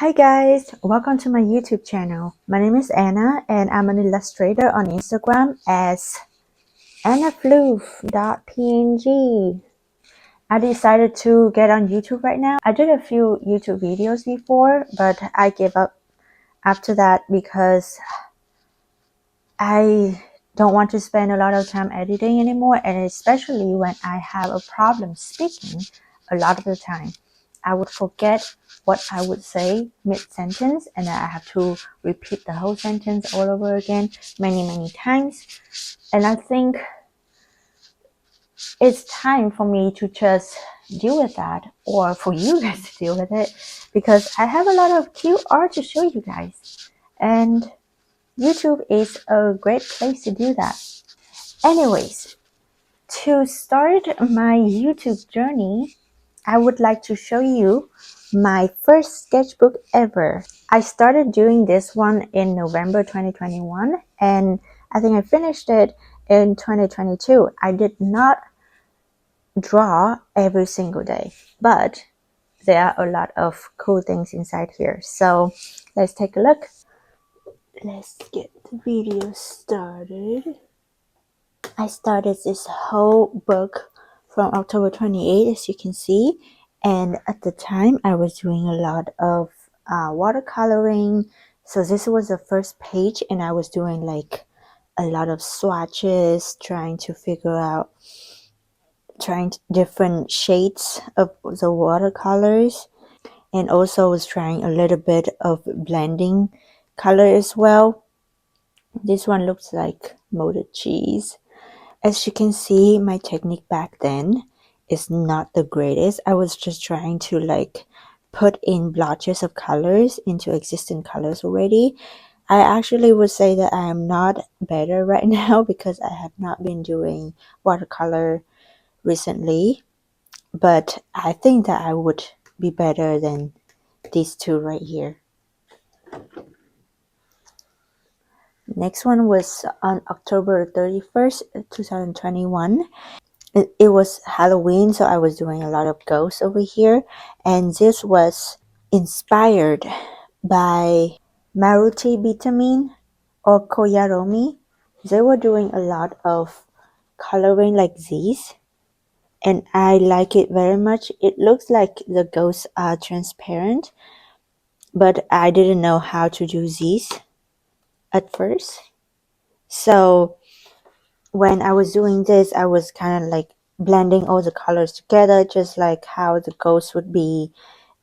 Hi guys, welcome to my YouTube channel. My name is Anna and I'm an illustrator on Instagram as annafloof.png. I decided to get on YouTube right now. I did a few YouTube videos before, but I gave up after that because I don't want to spend a lot of time editing anymore, and especially when I have a problem speaking a lot of the time. I would forget what I would say mid-sentence, and I have to repeat the whole sentence all over again many times. And I think it's time for me to just deal with that, or for you guys to deal with it, because I have a lot of cute art to show you guys. And YouTube is a great place to do that. Anyways, to start my YouTube journey, I would like to show you my first sketchbook ever. I started doing this one in November 2021, and I think I finished it in 2022. I did not draw every single day, but there are a lot of cool things inside here. So let's take a look. Let's get the video started. I started this whole book from October 28th, as you can see, and at the time I was doing a lot of watercoloring. So this was the first page, and I was doing like a lot of swatches, trying to figure out different shades of the watercolors, and also was trying a little bit of blending color as well. This one looks like molded cheese. As you can see, my technique back then is not the greatest. I was just trying to like put in blotches of colors into existing colors already. I actually would say that I am not better right now because I have not been doing watercolor recently, but I think that I would be better than these two right here. Next one was on October 31st, 2021. It was Halloween, so I was doing a lot of ghosts over here, and this was inspired by Maruti Vitamin or Koyaromi. They were doing a lot of coloring like these, and I like it very much. It looks like the ghosts are transparent, but I didn't know how to do these at first. So when I was doing this, I was kind of like blending all the colors together, just like how the ghost would be,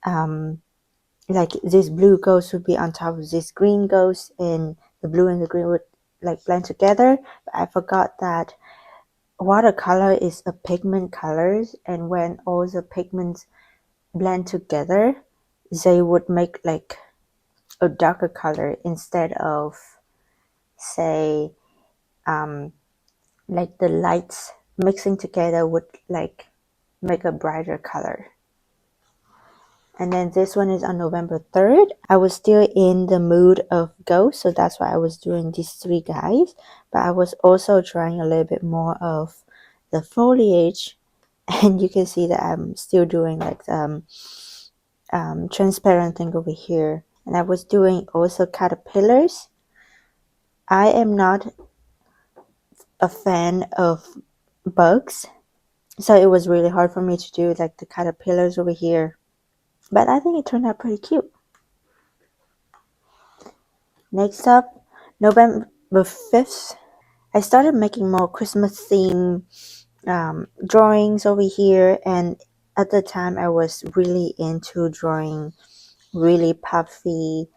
like this blue ghost would be on top of this green ghost, and the blue and the green would like blend together. But I forgot that watercolor is a pigment colors, and when all the pigments blend together, they would make like a darker color instead of, say, like the lights mixing together would like make a brighter color. And then this one is on November 3rd. I was still in the mood of ghost, so that's why I was doing these three guys, but I was also trying a little bit more of the foliage, and you can see that I'm still doing like transparent thing over here. And I was doing also caterpillars. I am not a fan of bugs, so it was really hard for me to do like the caterpillars over here, but I think it turned out pretty cute. Next up, November 5th, I started making more Christmas theme drawings over here, and at the time I was really into drawing really puffy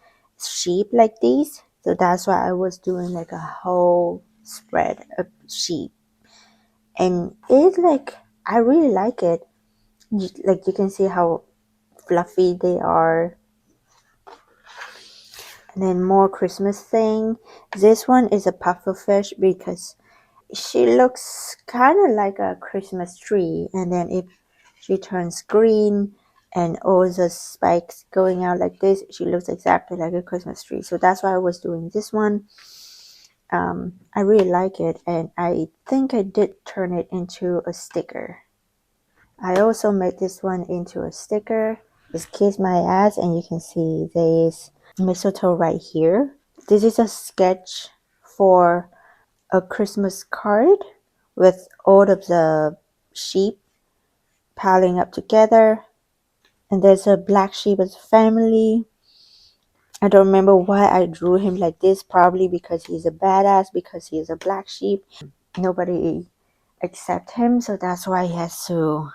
sheep like these, so that's why I was doing like a whole spread of sheep, and it's like I really like it. Like you can see how fluffy they are. And then more Christmas thing. This one is a pufferfish because she looks kind of like a Christmas tree, and then if she turns green and all the spikes going out like this, she looks exactly like a Christmas tree. So that's why I was doing this one. I really like it, and I think I did turn it into a sticker. I also made this one into a sticker, Just kiss my ass, and you can see there's mistletoe right here. This is a sketch for a Christmas card with all of the sheep piling up together, and there's a black sheep as a family. I don't remember why I drew him like this, probably because he's a badass, because he is a black sheep. Nobody accepts him, so that's why he has to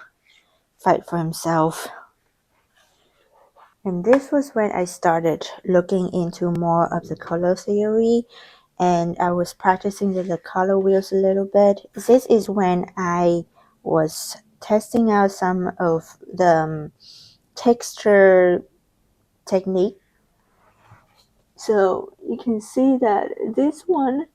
fight for himself. And this was when I started looking into more of the color theory, and I was practicing the color wheels a little bit. This is when I was testing out some of the texture technique. So you can see that this one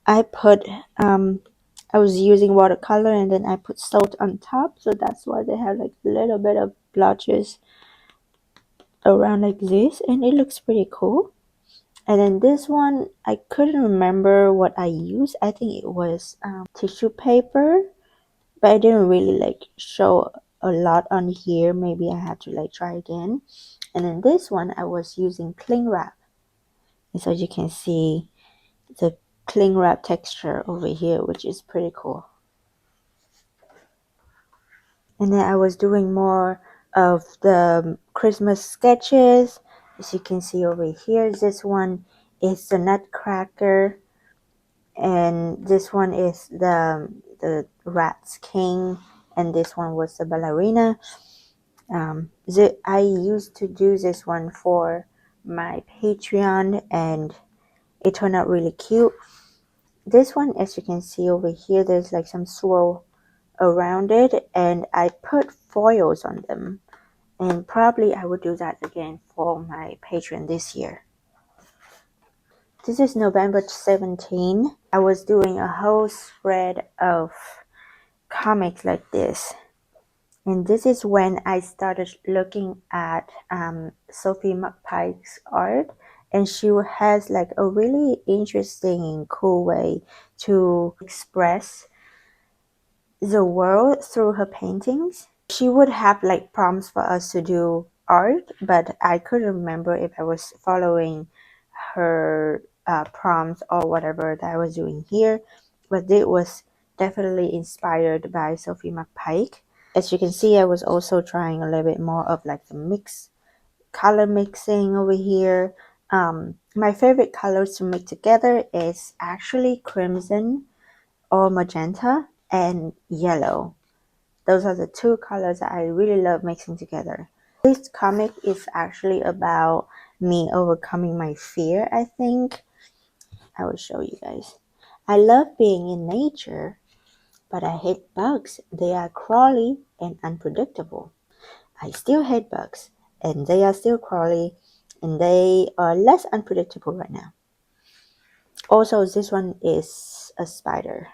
I put I was using watercolor, and then I put salt on top, so that's why they have like a little bit of blotches around like this, and it looks pretty cool. And then this one, I couldn't remember what I used. I think it was tissue paper, but I didn't really like show a lot on here. Maybe I have to like try again. And then this one, I was using cling wrap. And so you can see the cling wrap texture over here, which is pretty cool. And then I was doing more of the Christmas sketches. As you can see over here, this one is the Nutcracker, and this one is the Rat's King, and this one was the ballerina. I used to do this one for my Patreon, and it turned out really cute. This one, as you can see over here, there's like some swirl around it, and I put foils on them, and probably I would do that again for my Patreon this year. This is November 17. I was doing a whole spread of comics like this, and this is when I started looking at Sophie McPike's art, and she has like a really interesting and cool way to express the world through her paintings. She would have like prompts for us to do art, but I couldn't remember if I was following her prompts or whatever that I was doing here, but it was definitely inspired by Sophie McPike. As you can see, I was also trying a little bit more of like the color mixing over here. My favorite colors to mix together is actually crimson or magenta and yellow. Those are the two colors that I really love mixing together. This comic is actually about me overcoming my fear, I think. I will show you guys. I love being in nature, but I hate bugs. They are crawly and unpredictable. I still hate bugs, and they are still crawly, and they are less unpredictable right now. Also, this one is a spider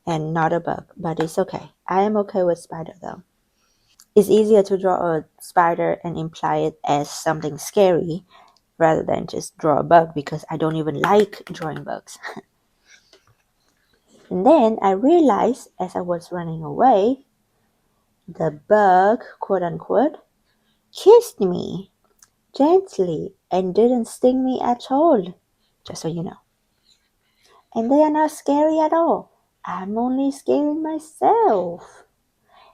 and not a bug, but it's okay. I am okay with spider though. It's easier to draw a spider and imply it as something scary rather than just draw a bug, because I don't even like drawing bugs. And then I realized as I was running away, the bug, quote unquote, kissed me gently and didn't sting me at all, just so you know. And they are not scary at all. I'm only scaring myself.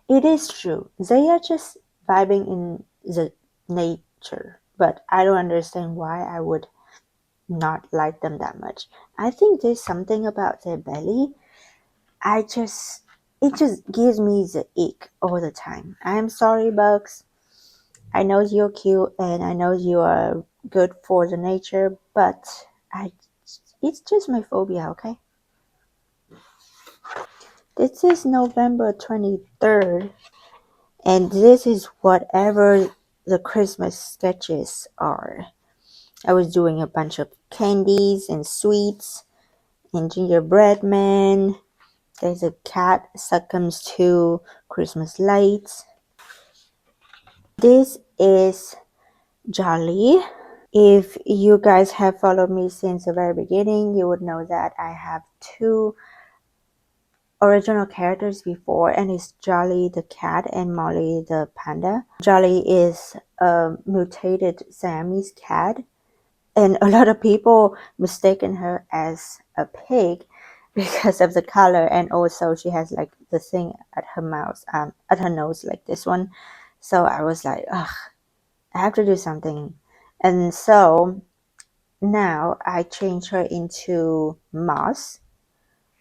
It is true. They are just vibing in the nature, but I don't understand why I would not like them that much. I think there's something about their belly. It just gives me the ick all the time. I'm sorry, bugs. I know you're cute and I know you are good for the nature, but it's just my phobia, okay? This is November 23rd, and this is whatever the Christmas sketches are. I was doing a bunch of candies and sweets and gingerbread man. There's a cat succumbs to Christmas lights. This is Jolly. If you guys have followed me since the very beginning, you would know that I have two original characters before, and it's Jolly the cat and Molly the panda. Jolly is a mutated Siamese cat, and a lot of people mistaken her as a pig because of the color, and also she has like the thing at her mouth, at her nose, like this one. So I was like, ugh, I have to do something. And so now I changed her into Moss,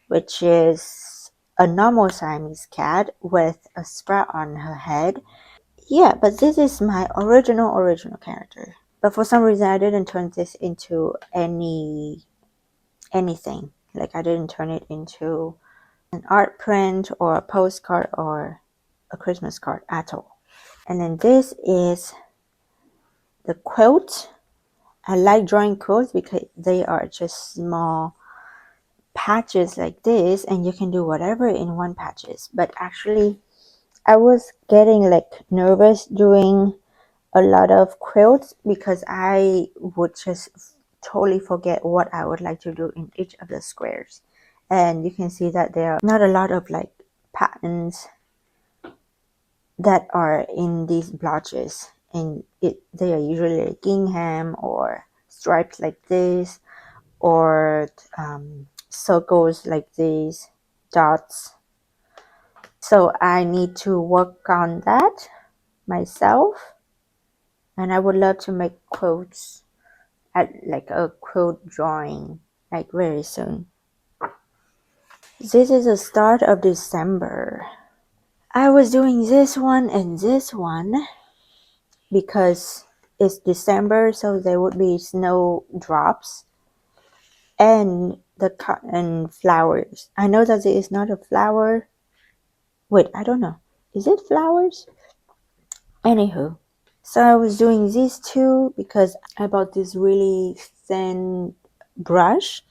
which is a normal Siamese cat with a sprout on her head. Yeah, but this is my original character. But for some reason, I didn't turn this into anything. Like I didn't turn it into an art print or a postcard or a Christmas card at all. And then this is the quilt. I like drawing quilts because they are just small patches like this, and you can do whatever in one patches. But actually, I was getting like nervous doing a lot of quilts because I would just totally forget what I would like to do in each of the squares. And you can see that there are not a lot of like patterns that are in these blotches, and they are usually like gingham or stripes like this, or circles like these, dots. So I need to work on that myself, and I would love to make quotes at like a quote drawing like very soon. This is the start of December. I was doing this one and this one because it's December, so there would be snowdrops and the cotton flowers. I know that it is not a flower. Wait, I don't know. Is it flowers? Anywho, so I was doing these two because I bought this really thin brush,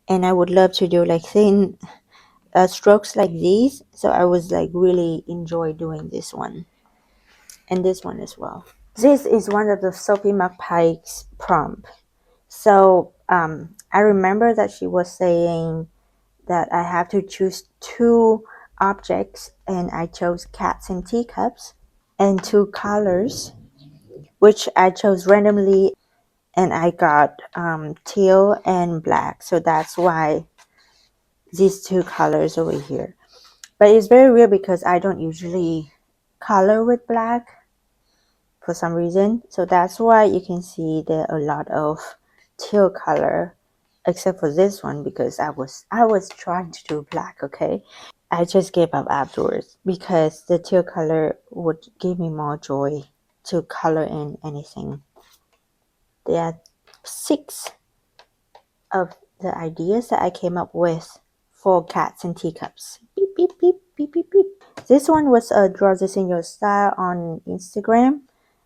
and I would love to do like thin strokes like these. So I was like really enjoy doing this one and this one as well. This is one of the Sophie McPike's prompt. So I remember that she was saying that I have to choose two objects, and I chose cats and teacups, and two colors, which I chose randomly, and I got teal and black. So that's why these two colors over here. But it's very weird because I don't usually color with black for some reason. So that's why you can see there are a lot of teal color, except for this one because I was trying to do black, okay? I just gave up afterwards because the teal color would give me more joy to color in anything. There are 6 of the ideas that I came up with for cats and teacups. Beep, beep, beep, beep, beep, beep. This one was a Draw This in Your Style on Instagram,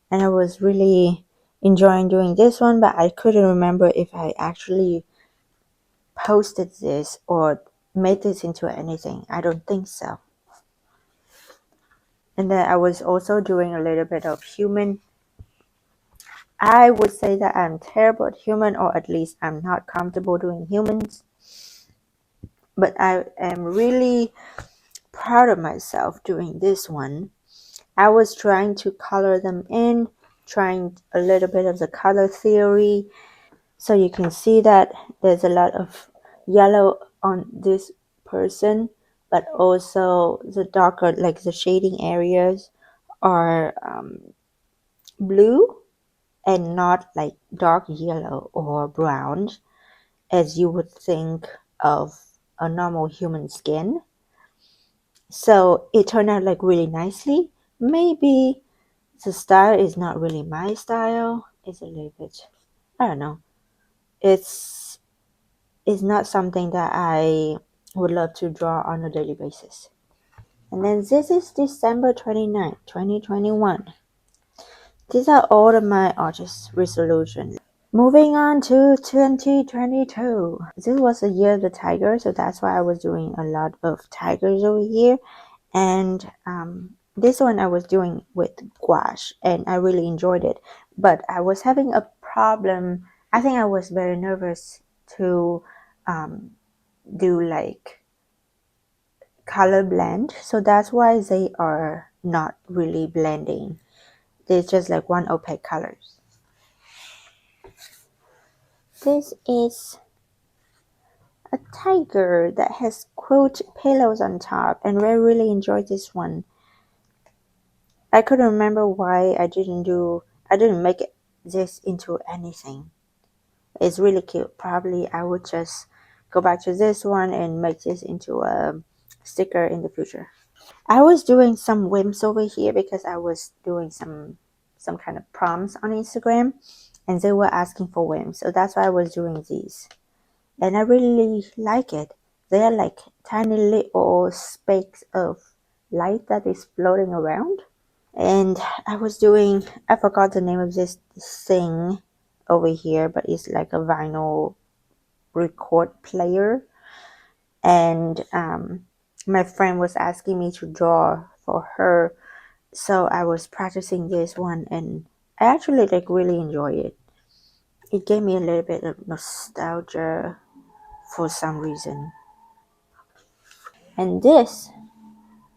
and I was really enjoying doing this one, but I couldn't remember if I actually posted this or made this into anything. I don't think so. And then I was also doing a little bit of human. I would say that I'm terrible at human, or at least I'm not comfortable doing humans. But I am really proud of myself doing this one. I was trying to color them in, trying a little bit of the color theory. So you can see that there's a lot of yellow on this person, but also the darker, like the shading areas are blue and not like dark yellow or brown as you would think of a normal human skin. So it turned out like really nicely. Maybe the style is not really my style. It's a little bit, I don't know. It's not something that I would love to draw on a daily basis. And then this is December 29th, 2021. These are all of my artist resolutions. Moving on to 2022. This was the year of the tiger, so that's why I was doing a lot of tigers over here. And this one I was doing with gouache, and I really enjoyed it. But I was having a problem. I think I was very nervous to do like color blend, so that's why they are not really blending. They're just like one opaque colors. This is a tiger that has quilt pillows on top, and I really enjoyed this one. I couldn't remember why I didn't make this into anything. It's really cute. Probably I would just go back to this one and make this into a sticker in the future. I was doing some whims over here because I was doing some kind of prompts on Instagram, and they were asking for whims, so that's why I was doing these. And I really like it. They are like tiny little specks of light that is floating around. And I forgot the name of this thing over here, but it's like a vinyl record player. And my friend was asking me to draw for her, so I was practicing this one, and I actually like really enjoy it. It gave me a little bit of nostalgia for some reason. And this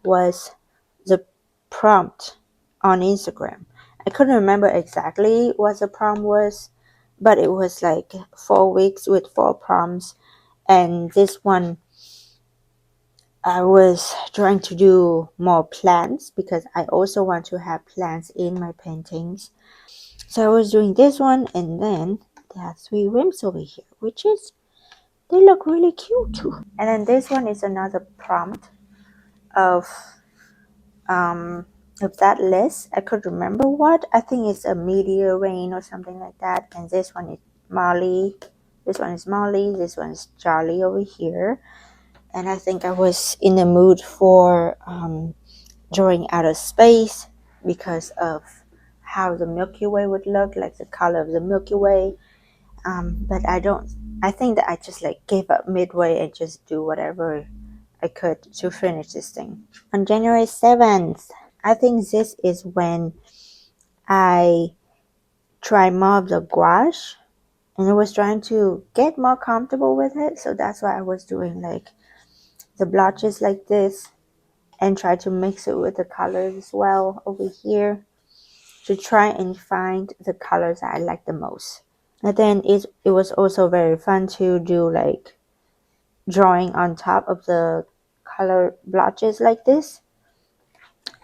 was the prompt on Instagram. I couldn't remember exactly what the prompt was, but it was like 4 weeks with 4 prompts. And this one, I was trying to do more plants because I also want to have plants in my paintings. So I was doing this one, and then there are 3 rims over here, which is, they look really cute too. And then this one is another prompt of that list. I could remember what. I think it's a meteor rain or something like that. And this one is Molly. This one is Molly. This one is Charlie over here. And I think I was in the mood for drawing outer space because of how the Milky Way would look, like the color of the Milky Way. But I think that I just like gave up midway and just do whatever I could to finish this thing. On January 7th, I think this is when I tried more of the gouache, and I was trying to get more comfortable with it. So that's why I was doing like the blotches like this and try to mix it with the colors as well over here to try and find the colors that I like the most. And then it was also very fun to do like drawing on top of the color blotches like this.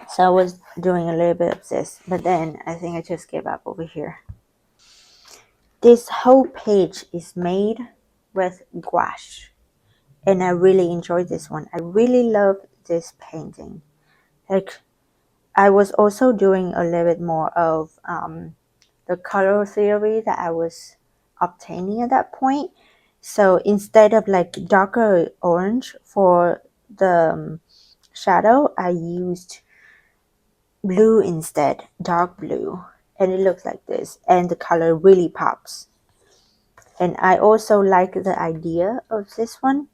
So I was doing a little bit of this, but then I think I just gave up over here. This whole page is made with gouache, and I really enjoyed this one. I really love this painting. Like, I was also doing a little bit more of the color theory that I was obtaining at that point. So instead of like darker orange for the shadow, I used blue instead, dark blue, and it looks like this, and the color really pops. And I also like the idea of this one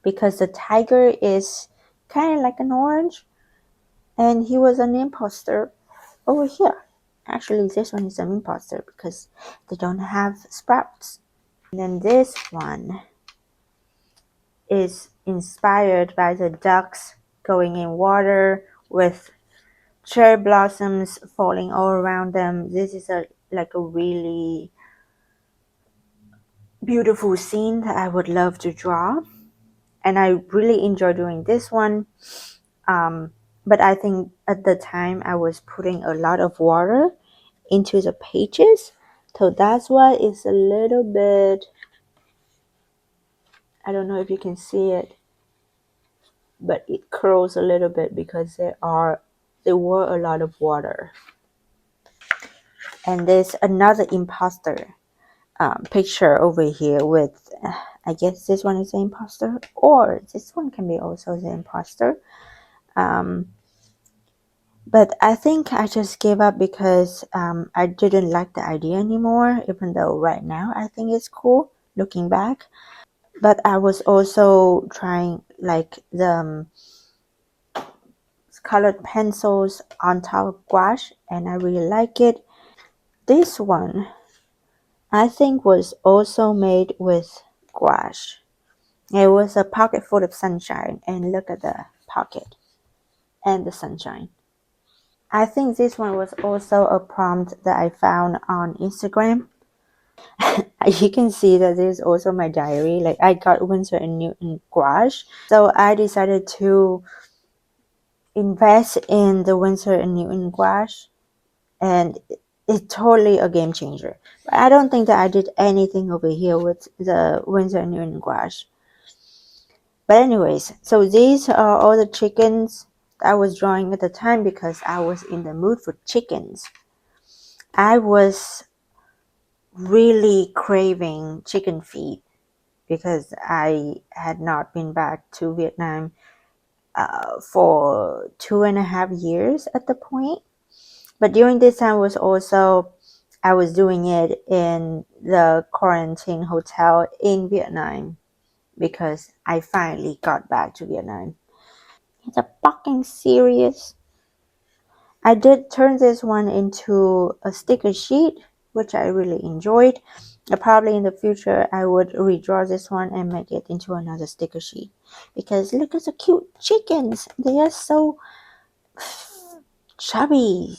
because the tiger is kind of like an orange, and he was an imposter over here. Actually, this one is an imposter because they don't have sprouts. And then this one is inspired by the ducks going in water with cherry blossoms falling all around them. This is like a really beautiful scene that I would love to draw, and I really enjoy doing this one. But I think at the time I was putting a lot of water into the pages, so that's why it's a little bit, I don't know if you can see it, but it curls a little bit because there were a lot of water. And there's another imposter picture over here with, I guess this one is the imposter, or this one can be also the imposter. But I think I just gave up because I didn't like the idea anymore, even though right now I think it's cool looking back. But I was also trying like the colored pencils on top of gouache, and I really like it. This one I think was also made with gouache, It was a pocket full of sunshine, and look at the pocket and the sunshine. I think this one was also a prompt that I found on Instagram. You can see that there's also my diary. Like, I got Winsor and Newton gouache, so I decided to invest in the Winsor and Newton gouache, and it's totally a game changer. But I don't think that I did anything over here with the Winsor and Newton gouache. But anyways, so these are all the chickens I was drawing at the time because I was in the mood for chickens. I was really craving chicken feet because I had not been back to Vietnam for 2.5 years at the point. But during this time was also, I was doing it in the quarantine hotel in Vietnam because I finally got back to Vietnam. It's a fucking serious. I did turn this one into a sticker sheet, which I really enjoyed. Probably in the future, I would redraw this one and make it into another sticker sheet. Because look at the cute chickens. They are so chubby.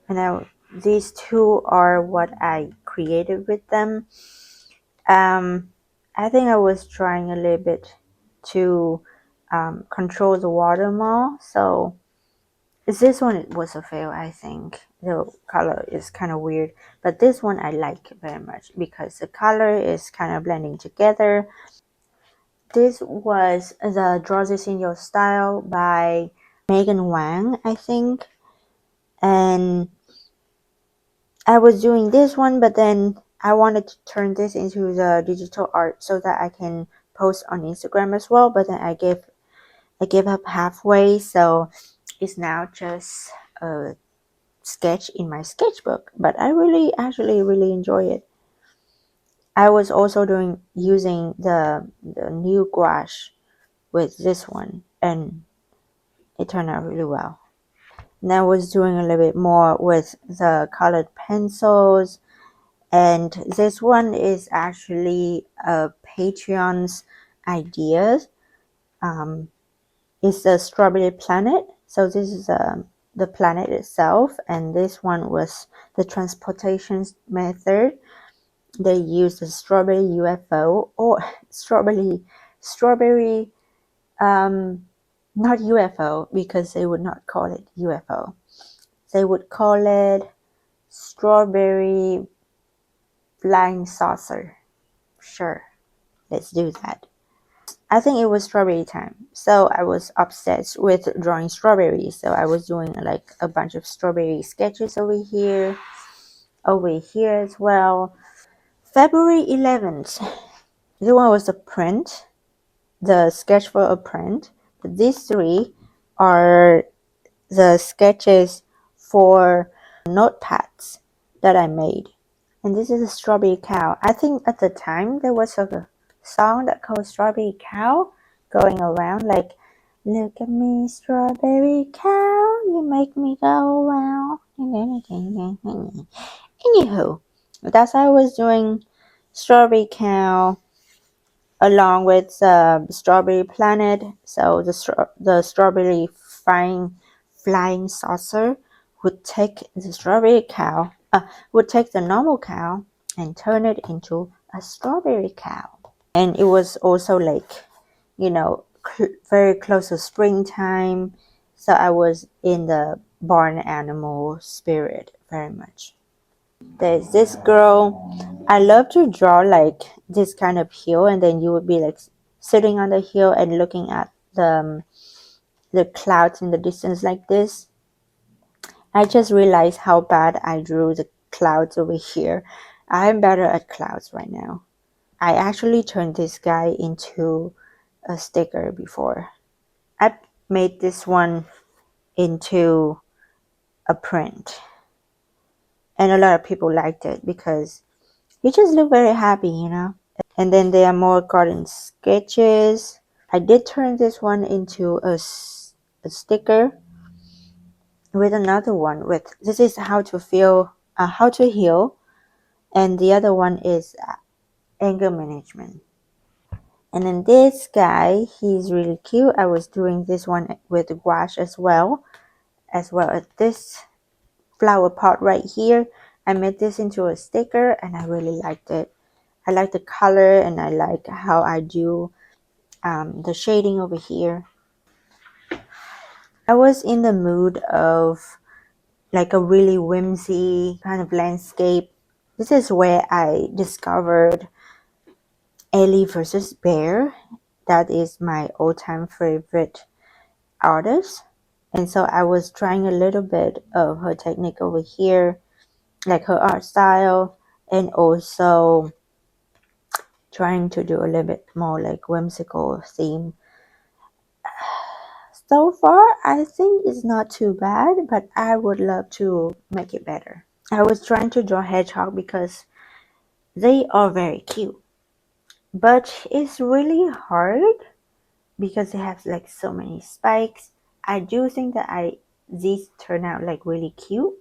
And now these two are what I created with them. I think I was trying a little bit to control the water more. So this one was a fail, I think. The color is kind of weird, but this one I like very much because the color is kind of blending together. This was the Draw This in Your Style by Megan Wang, I think. And I was doing this one, but then I wanted to turn this into the digital art so that I can post on Instagram as well. But then I gave up halfway, so it's now just a sketch in my sketchbook. But I actually really enjoy it. I was also using the new gouache with this one, and it turned out really well. And I was doing a little bit more with the colored pencils, and this one is actually a Patreon's ideas. It's a strawberry planet. So this is the planet itself, and this one was the transportation method. They used a strawberry UFO or strawberry, not UFO because they would not call it UFO. They would call it strawberry flying saucer. Sure, let's do that. I think it was strawberry time, so I was obsessed with drawing strawberries. So I was doing like a bunch of strawberry sketches over here as well. February 11th, this one was a print, the sketch for a print. But these three are the sketches for notepads that I made. And this is a strawberry cow. I think at the time there was a song that called Strawberry Cow going around like, look at me, strawberry cow, you make me go wow. Anywho, that's how I was doing Strawberry Cow along with Strawberry Planet. So the strawberry flying saucer would take the strawberry cow, would take the normal cow and turn it into a strawberry cow. And it was also like, very close to springtime. So I was in the barn animal spirit very much. There's this girl. I love to draw like this kind of hill, and then you would be like sitting on the hill and looking at the clouds in the distance like this. I just realized how bad I drew the clouds over here. I'm better at clouds right now. I actually turned this guy into a sticker before. I made this one into a print, and a lot of people liked it because he just looked very happy. And then there are more garden sketches. I did turn this one into a sticker with another one with, this is how to heal, and the other one is anger management. And then this guy, he's really cute. I was doing this one with gouache as well as this flower pot right here. I made this into a sticker and I really liked it. I like the color and I like how I do the shading over here. I was in the mood of like a really whimsy kind of landscape. This is where I discovered Ellie versus Bear. That is my all-time favorite artist. And so I was trying a little bit of her technique over here, like her art style, and also trying to do a little bit more like whimsical theme. So far, I think it's not too bad, but I would love to make it better. I was trying to draw hedgehog because they are very cute, but it's really hard because they have like so many spikes. I do think that these turn out like really cute,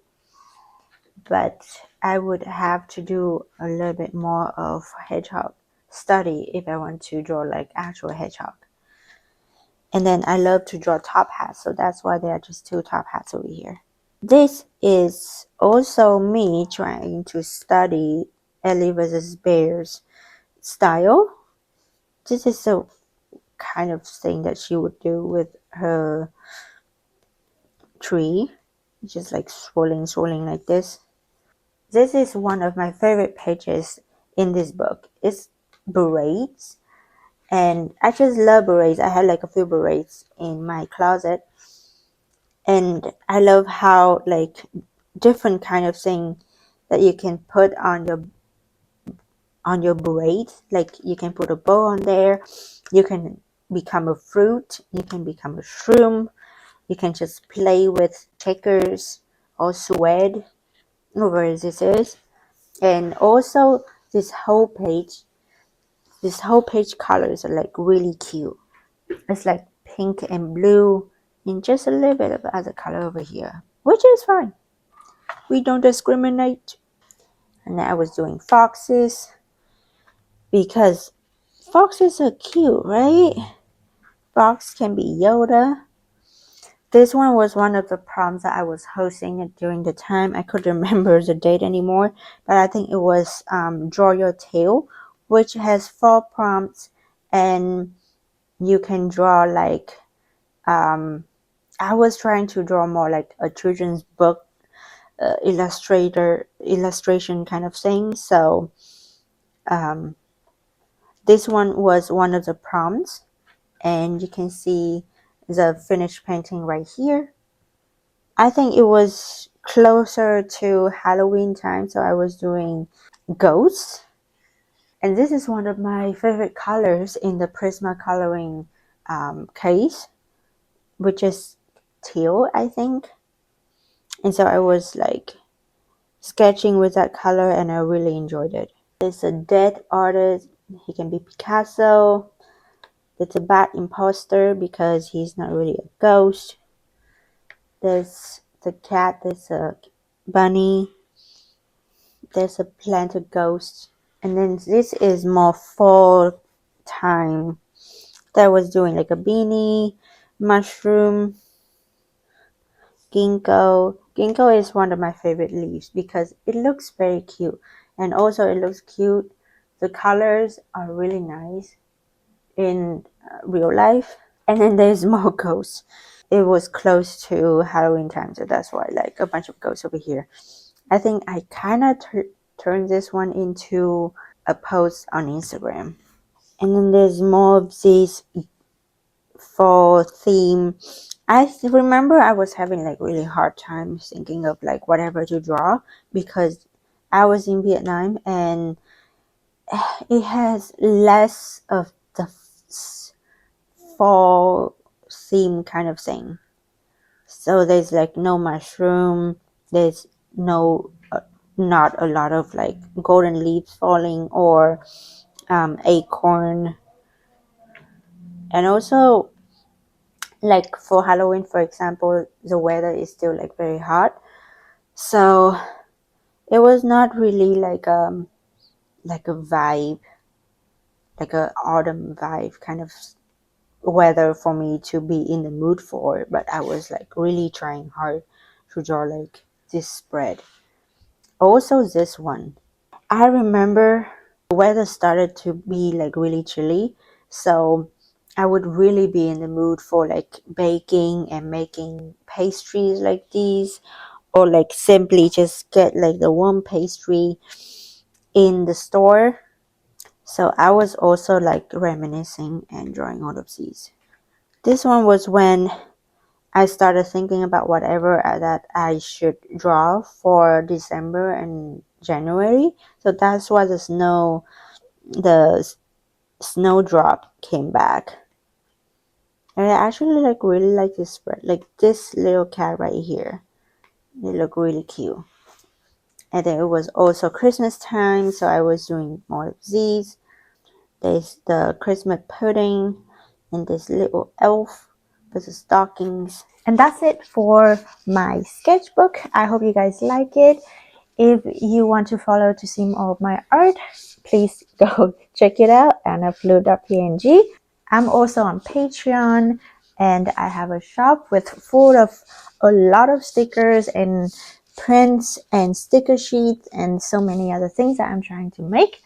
but I would have to do a little bit more of hedgehog study if I want to draw like actual hedgehog. And then I love to draw top hats, so that's why there are just 2 top hats over here. This is also me trying to study Ellie versus Bear's style. This is the kind of thing that she would do with her tree, just like swirling like this. This is one of my favorite pages in this book. It's berets, and I just love berets. I had like a few berets in my closet, and I love how like different kind of thing that you can put on your beret. Like you can put a bow on there, you can become a fruit, you can become a shroom, you can just play with checkers or suede, whatever this is. And also this whole page colors are like really cute. It's like pink and blue and just a little bit of other color over here, which is fine. We don't discriminate. And I was doing foxes because foxes are cute, right? Fox can be Yoda. This one was one of the prompts that I was hosting during the time. I couldn't remember the date anymore, but I think it was Draw Your Tail, which has 4 prompts, and you can draw like I was trying to draw more like a children's book illustration kind of thing. So this one was one of the prompts, and you can see the finished painting right here. I think it was closer to Halloween time, so I was doing ghosts. And this is one of my favorite colors in the Prisma coloring case, which is teal, I think. And so I was like sketching with that color and I really enjoyed it. It's a dead artist. He can be Picasso. It's a bad imposter because he's not really a ghost. There's the cat, there's a bunny, there's a planted ghost. And then this is more fall time. That was doing like a beanie, mushroom, ginkgo. Ginkgo is one of my favorite leaves because it looks very cute. And also it looks cute. The colors are really nice in real life. And then there's more ghosts. It was close to Halloween time, so that's why like a bunch of ghosts over here. I think I kind of turned this one into a post on Instagram. And then there's more of these fall theme. I remember I was having like really hard time thinking of like whatever to draw because I was in Vietnam and it has less of the fall theme kind of thing. So there's like no mushroom, there's no not a lot of like golden leaves falling or acorn. And also like for Halloween, for example, the weather is still like very hot, so it was not really like a vibe like a autumn vibe kind of weather for me to be in the mood for, but I was like really trying hard to draw like this spread. Also this one, I remember the weather started to be like really chilly, so I would really be in the mood for like baking and making pastries like these, or like simply just get like the warm pastry in the store. So I was also like reminiscing and drawing all of these. This one was when I started thinking about whatever that I should draw for December and January. So that's why the snowdrop came back. And I actually like really like this spread, like this little cat right here. They look really cute. And then it was also Christmas time, so I was doing more of these. There's the Christmas pudding and this little elf with the stockings. And that's it for my sketchbook. I hope you guys like it. If you want to follow to see more of my art, please go check it out, annaflu.png. I'm also on Patreon, and I have a shop with full of a lot of stickers and prints and sticker sheets and so many other things that I'm trying to make.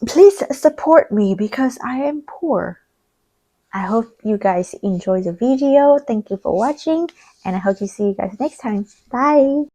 Please support me because I am poor. I hope you guys enjoy the video. Thank you for watching, and I hope to see you guys next time. Bye.